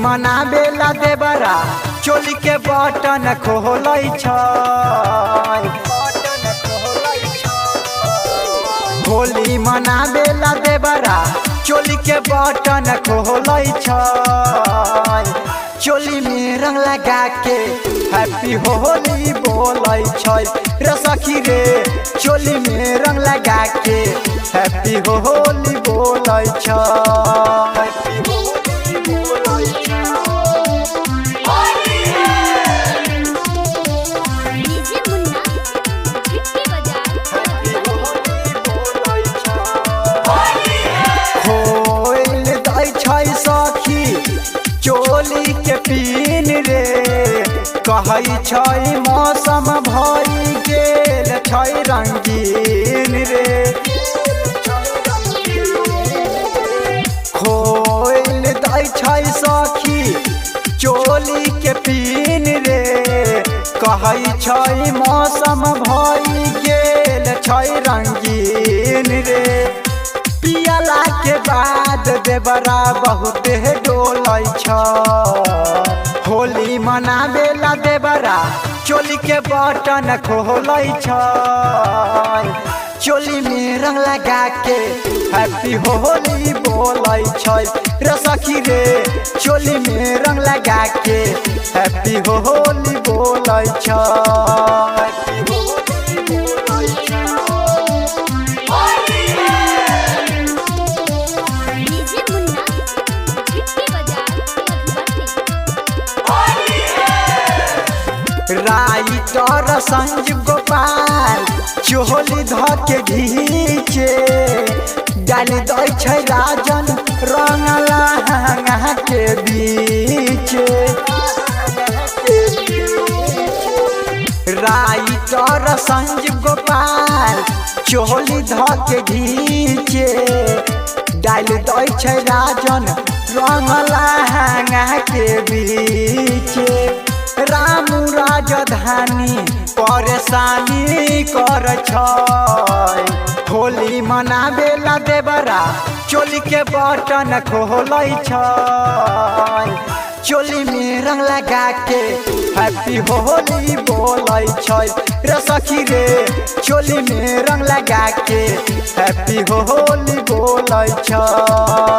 मनाबेला देवरा चोली के बटन खोलै छै। होली मनाबेला देवरा चोली के बटन खोलै छै। चोली में रंग लगा के हैप्पी होली बोलै छै रे सखी रे। चोली में रंग लगा के हैप्पी होली बोलै छै। सखी चोली के पीन रे कहै छै मौसम भई गेल छै रंगीन रे। खोल दै छै सखी चोली के पीन रे कहै छै मौसम भई गेल छै रंगीन रे। पियला के बाद देवरा बहुत डोलै छै। होली मनाबेला देवरा चोली के बटन खोलै छै। चोली में रंग लगा के हैप्पी होली बोलै छै रे सखी रे। चोली में रंग लगा के हैप्पी होली बोलै छै। राइटर संजीव गोपाल चोली धके घीचे डाल दै छै राजन रंग लहंगा के बीच। राइटर संजीव गोपाल चोली धके घीचे डाल दै छै राजन रंग लहंगा के बीच। रामू राजधानी परेशानी कर छै। होली मनाबेला देवरा चोली के बटन खोलै छै। चोली में रंग लगा के हैप्पी होली बोलै छै रे सखी रे। चोली में रंग लगा के हैप्पी होली बोलै छै।